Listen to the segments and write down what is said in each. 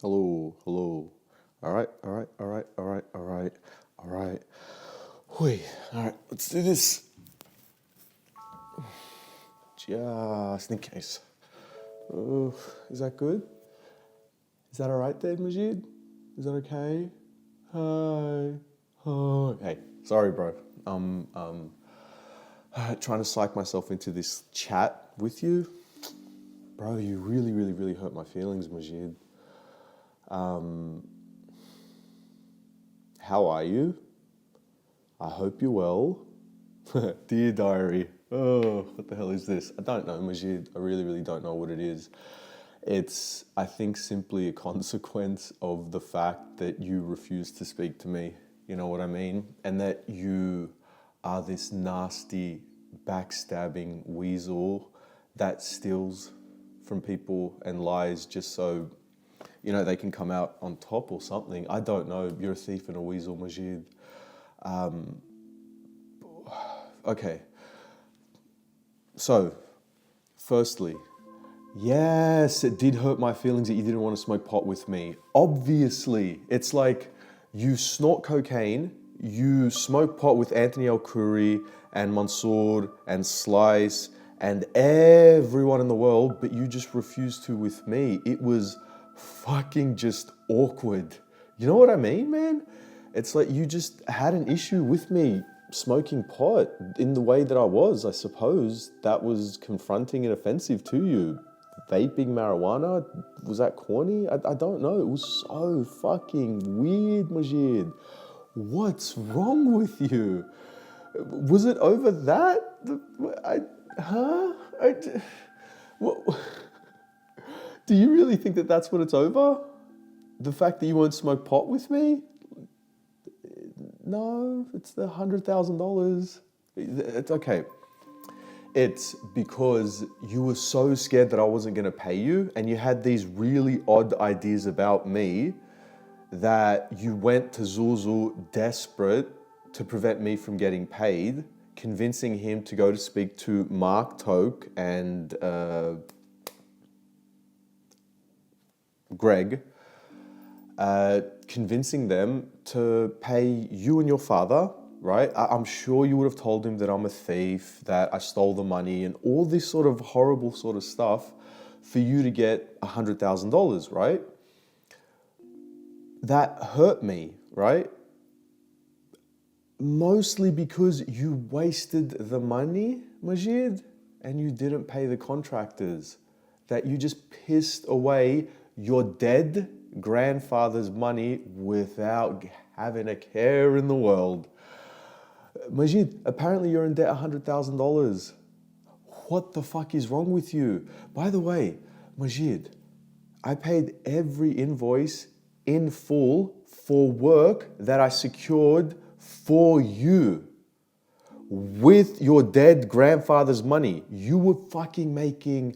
Hello, hello. All right, all right, all right, all right, all right, all right. Hui. All right, let's do this. Just in case. Oh, is that good? Is that all right there, Majid? Is that okay? Hi. Hi. Hey, sorry, bro. Trying to psych myself into this chat with you. Bro, you really, really, really hurt my feelings, Majid. How are you? I hope you're well. Dear diary. Oh, what the hell is this? I don't know, Majid. I really, really don't know what it is. It's, I think, simply a consequence of the fact that you refuse to speak to me. You know what I mean? And that you are this nasty, backstabbing weasel that steals from people and lies just so, they can come out on top or something. I don't know. You're a thief and a weasel, Majid. Okay. So, firstly, yes, it did hurt my feelings that you didn't want to smoke pot with me. Obviously, it's like you snort cocaine, you smoke pot with Anthony El Khoury and Mansour and Slice and everyone in the world, but you just refused to with me. It was fucking just awkward. You know what I mean, man? It's like you just had an issue with me smoking pot in the way that I was, I suppose. That was confronting and offensive to you. Vaping marijuana, was that corny? I don't know. It was so fucking weird, Majid. What's wrong with you? Was it over that? Huh? What, do you really think that that's what it's over? The fact that you won't smoke pot with me? No, it's the $100,000. It's okay. It's because you were so scared that I wasn't going to pay you, and you had these really odd ideas about me that you went to Zuzu desperate to prevent me from getting paid, convincing him to go to speak to Majid Taouk and Greg, convincing them to pay you and your father, right? I'm sure you would have told him that I'm a thief, that I stole the money, and all this sort of horrible sort of stuff for you to get $100,000, right? That hurt me, right? Mostly because you wasted the money, Majid, and you didn't pay the contractors. That you just pissed away your dead grandfather's money without having a care in the world. Majid, apparently you're in debt $100,000. What the fuck is wrong with you? By the way, Majid, I paid every invoice in full for work that I secured for you with your dead grandfather's money. You were fucking making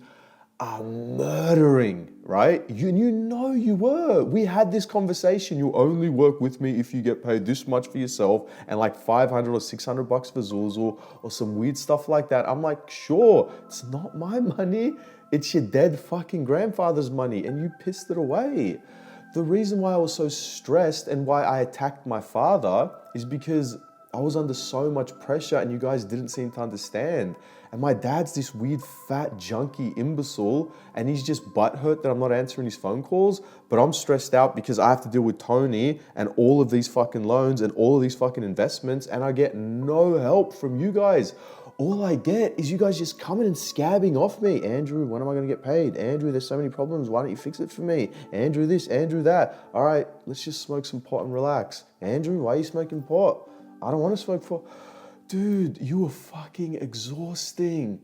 a murdering, right? You know you were. We had this conversation. You only work with me if you get paid this much for yourself and like 500 or 600 bucks for Zuzu or some weird stuff like that. I'm like, sure, it's not my money. It's your dead fucking grandfather's money, and you pissed it away. The reason why I was so stressed and why I attacked my father is because I was under so much pressure and you guys didn't seem to understand. And my dad's this weird fat junkie imbecile and he's just butthurt that I'm not answering his phone calls, but I'm stressed out because I have to deal with Tony and all of these fucking loans and all of these fucking investments, and I get no help from you guys. All I get is you guys just coming and scabbing off me. Andrew, when am I going to get paid? Andrew, there's so many problems. Why don't you fix it for me? Andrew this, Andrew that. All right, let's just smoke some pot and relax. Andrew, why are you smoking pot? I don't want to smoke pot. Dude, you were fucking exhausting.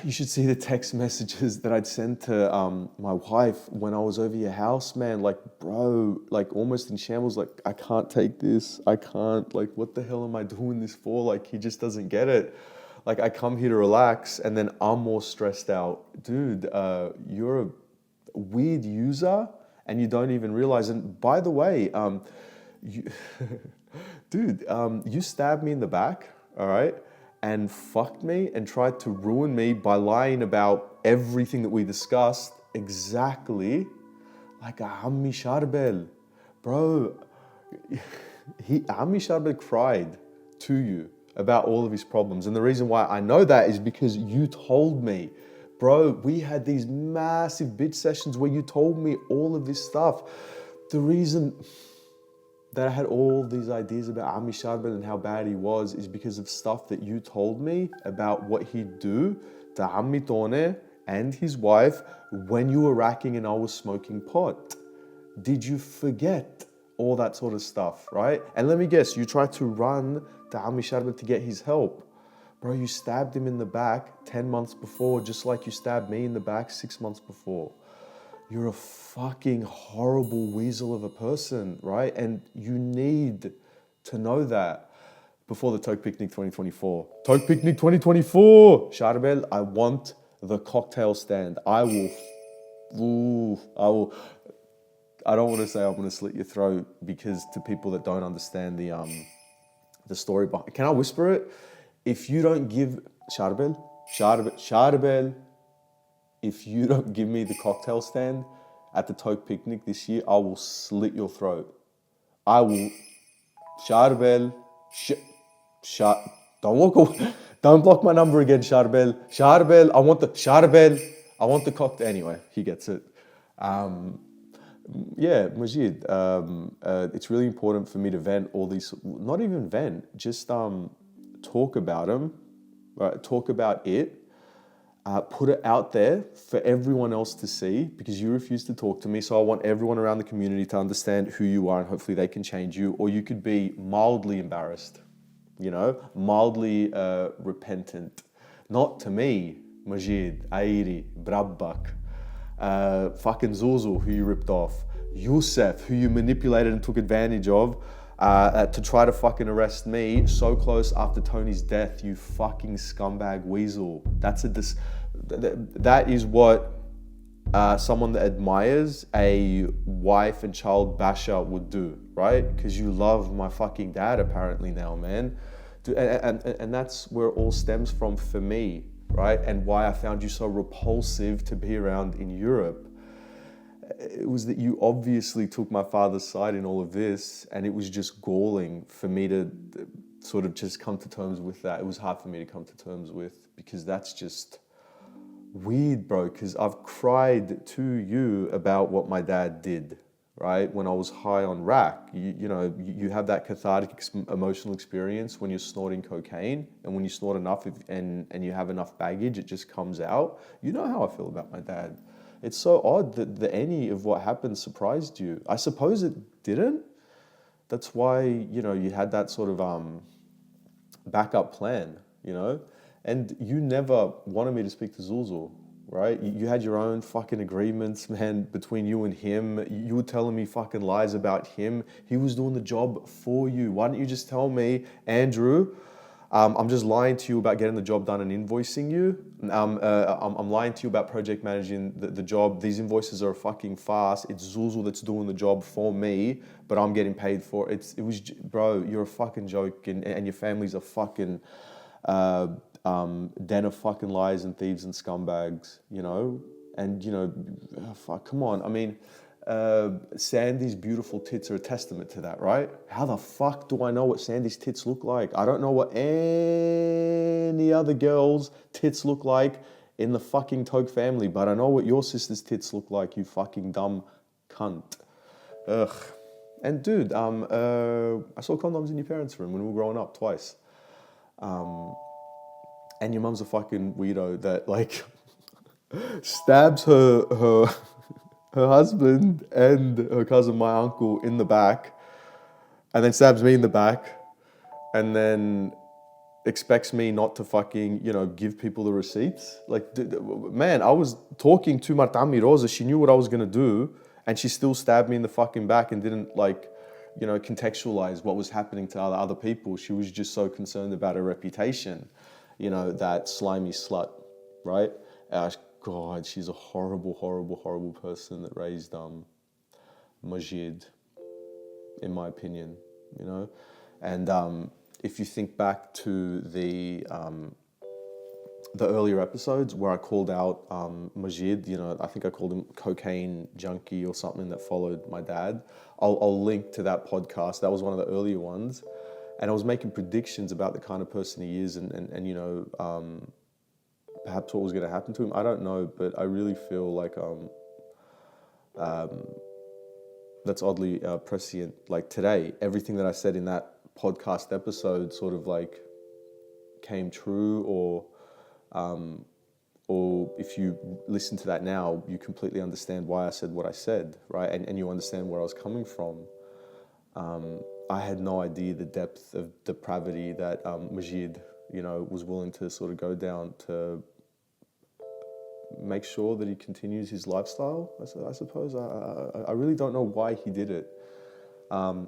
You should see the text messages that I'd send to my wife when I was over your house, man. Like, bro, like almost in shambles. Like, I can't take this. I can't. Like, what the hell am I doing this for? Like, he just doesn't get it. Like, I come here to relax and then I'm more stressed out. Dude, you're a weird user and you don't even realize. And by the way, you, dude, you stabbed me in the back, all right? And fucked me and tried to ruin me by lying about everything that we discussed exactly like Ammi Sharbel. Bro, Ammi Sharbel cried to you about all of his problems. And the reason why I know that is because you told me. Bro, we had these massive bitch sessions where you told me all of this stuff. The reason that I had all these ideas about Ammi Sharbel and how bad he was is because of stuff that you told me about what he'd do to Ammi Tone and his wife when you were racking and I was smoking pot. Did you forget all that sort of stuff, right? And let me guess, you tried to run to Ammi Sharbel to get his help. Bro, you stabbed him in the back 10 months before, just like you stabbed me in the back 6 months before. You're a fucking horrible weasel of a person, right? And you need to know that before the Taouk Picnic 2024. Taouk Picnic 2024! Sharbel, I want the cocktail stand. I don't want to say I'm going to slit your throat because to people that don't understand the story behind. Can I whisper it? If you don't give Sharbel, if you don't give me the cocktail stand at the Taouk Picnic this year, I will slit your throat. I will. Sharbel, don't walk away. Don't block my number again, Sharbel. I want the cocktail. Anyway, he gets it. Yeah, Majid, it's really important for me to vent all these, not even vent, just talk about them, right? Talk about it, put it out there for everyone else to see because you refuse to talk to me. So I want everyone around the community to understand who you are and hopefully they can change you, or you could be mildly embarrassed, mildly repentant. Not to me, Majid, Airi, Brabbak, fucking Zuzu, who you ripped off, Youssef, who you manipulated and took advantage of to try to fucking arrest me so close after Tony's death, you fucking scumbag weasel. That is what someone that admires a wife and child basher would do, right? Because you love my fucking dad apparently now, man. And that's where it all stems from for me, right? And why I found you so repulsive to be around in Europe. It was that you obviously took my father's side in all of this, and it was just galling for me to sort of just come to terms with that. It was hard for me to come to terms with because that's just weird, bro, because I've cried to you about what my dad did, right? When I was high on rack, you have that cathartic emotional experience when you're snorting cocaine, and when you snort enough and you have enough baggage, it just comes out. You know how I feel about my dad. It's so odd that any of what happened surprised you. I suppose it didn't. That's why, you had that sort of backup plan, and you never wanted me to speak to Zulzul, right? You had your own fucking agreements, man, between you and him. You were telling me fucking lies about him. He was doing the job for you. Why don't you just tell me, Andrew, I'm just lying to you about getting the job done and invoicing you. I'm lying to you about project managing the job. These invoices are fucking fast. It's Zulzul that's doing the job for me, but I'm getting paid for it. Bro, you're a fucking joke, and your family's a fucking den of fucking liars and thieves and scumbags, And, fuck, come on. I mean, Sandy's beautiful tits are a testament to that, right? How the fuck do I know what Sandy's tits look like? I don't know what any other girl's tits look like in the fucking Taouk family, but I know what your sister's tits look like, you fucking dumb cunt. Ugh. And dude, I saw condoms in your parents' room when we were growing up twice. And your mum's a fucking weirdo that like stabs her husband and her cousin, my uncle, in the back, and then stabs me in the back, and then expects me not to fucking, give people the receipts. Like, man, I was talking to Martami Rosa. She knew what I was going to do, and she still stabbed me in the fucking back and didn't, contextualize what was happening to other people. She was just so concerned about her reputation, that slimy slut, right? God, she's a horrible, horrible, horrible person that raised Majid, in my opinion, And if you think back to the the earlier episodes where I called out Majid, I think I called him cocaine junkie or something that followed my dad. I'll link to that podcast. That was one of the earlier ones. And I was making predictions about the kind of person he is and perhaps what was going to happen to him. I don't know, but I really feel like that's oddly prescient. Like today, everything that I said in that podcast episode sort of like came true, or if you listen to that now, you completely understand why I said what I said, right? And you understand where I was coming from. I had no idea the depth of depravity that Majid, was willing to sort of go down to make sure that he continues his lifestyle, I suppose. I really don't know why he did it.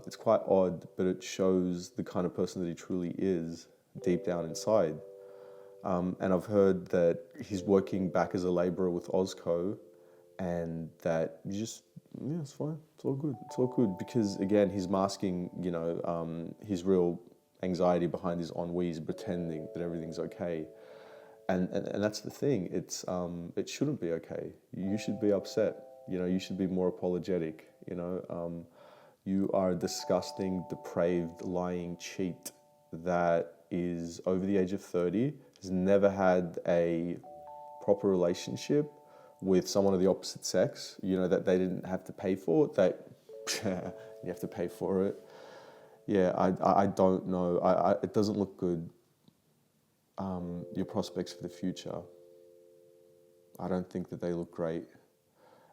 It's quite odd, but it shows the kind of person that he truly is deep down inside. And I've heard that he's working back as a labourer with Ozco, and that it's fine, it's all good, because again, he's masking, his real anxiety behind his ennui, pretending that everything's okay. And that's the thing, it shouldn't be okay. You should be upset, you should be more apologetic, you are a disgusting, depraved, lying cheat that is over the age of 30, has never had a proper relationship with someone of the opposite sex, that they didn't have to pay for, that you have to pay for it. Yeah, I don't know. It doesn't look good, your prospects for the future. I don't think that they look great.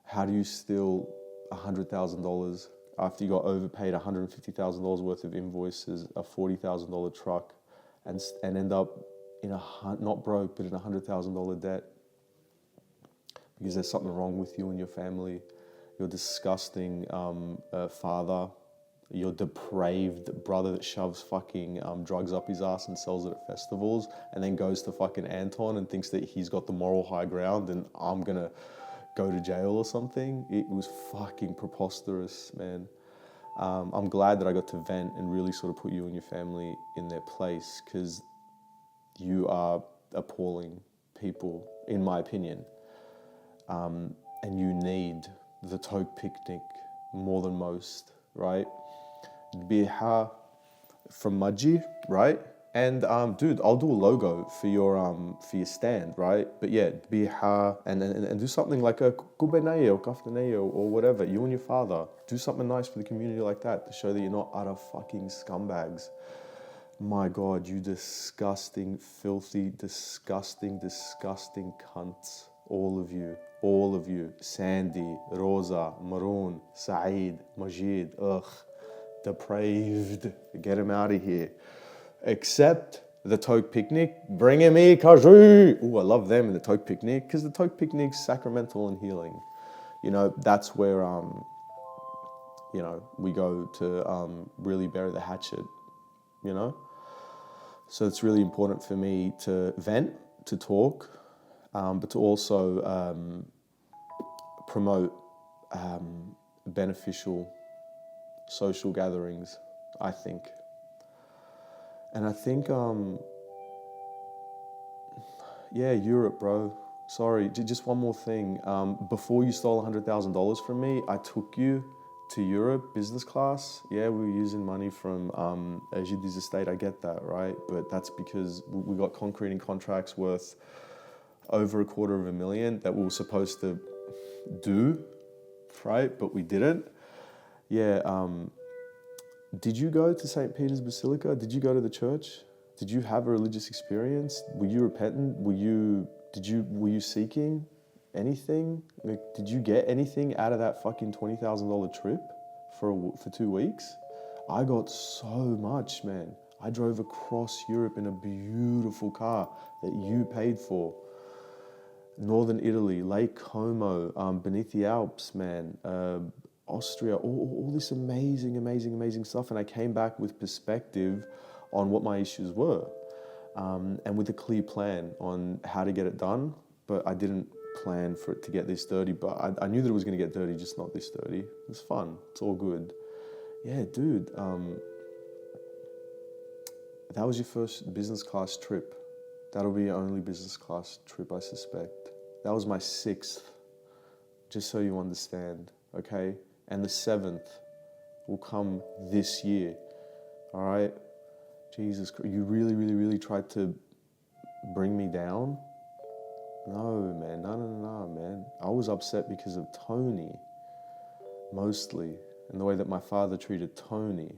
How do you steal $100,000 after you got overpaid $150,000 worth of invoices, a $40,000 truck, and end up in not broke, but in $100,000 debt? Because there's something wrong with you and your family. Your disgusting father, your depraved brother that shoves fucking drugs up his ass and sells it at festivals, and then goes to fucking Anton and thinks that he's got the moral high ground and I'm gonna go to jail or something. It was fucking preposterous, man. I'm glad that I got to vent and really sort of put you and your family in their place, because you are appalling people, in my opinion. And you need the Taouk picnic more than most, right? Biha from Maji, right? And dude, I'll do a logo for your stand, right? But yeah, biha and do something like a kubenaye or kaftaneye or whatever. You and your father do something nice for the community like that to show that you're not utter fucking scumbags. My God, you disgusting, filthy, disgusting cunts. All of you. Sandy, Rosa, Maroon, Saeed, Majid, depraved. Get him out of here. Except the Taouk picnic, bring him here, Kaju. Ooh, I love them in the Taouk picnic, because the Taouk picnic's sacramental and healing. That's where, we go to really bury the hatchet, So it's really important for me to vent, to talk, but to also promote beneficial social gatherings, I think. And I think, Europe, bro. Sorry, just one more thing. Before you stole $100,000 from me, I took you to Europe, business class. Yeah, we were using money from Ajid's estate, I get that, right? But that's because we got concreting contracts worth over $250,000 that we were supposed to do, right? But we didn't. Yeah, did you go to St. Peter's Basilica? Did you go to the church? Did you have a religious experience? Were you repentant? Were you seeking anything? Like, did you get anything out of that fucking $20,000 trip for 2 weeks? I got so much, man. I drove across Europe in a beautiful car that you paid for. Northern Italy, Lake Como, beneath the Alps, man. Austria, all this amazing stuff. And I came back with perspective on what my issues were, and with a clear plan on how to get it done. But I didn't plan for it to get this dirty, but I knew that it was going to get dirty, just not this dirty. It's fun. It's all good. Yeah, dude. That was your first business class trip. That'll be your only business class trip, I suspect. That was my 6th, just so you understand, okay? And the 7th will come this year, all right? Jesus Christ, you really, really, really tried to bring me down? No, man, no, man. I was upset because of Tony, mostly, and the way that my father treated Tony,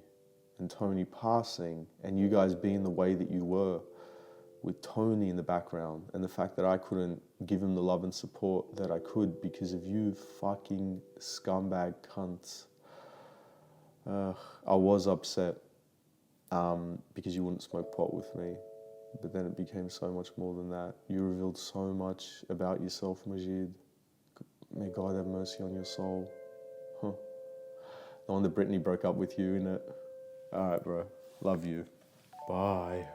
and Tony passing, and you guys being the way that you were, with Tony in the background, and the fact that I couldn't give him the love and support that I could because of you fucking scumbag cunts. I was upset because you wouldn't smoke pot with me, but then it became so much more than that. You revealed so much about yourself, Majid. May God have mercy on your soul. Huh. No wonder Brittany broke up with you, innit? Alright, bro. Love you. Bye.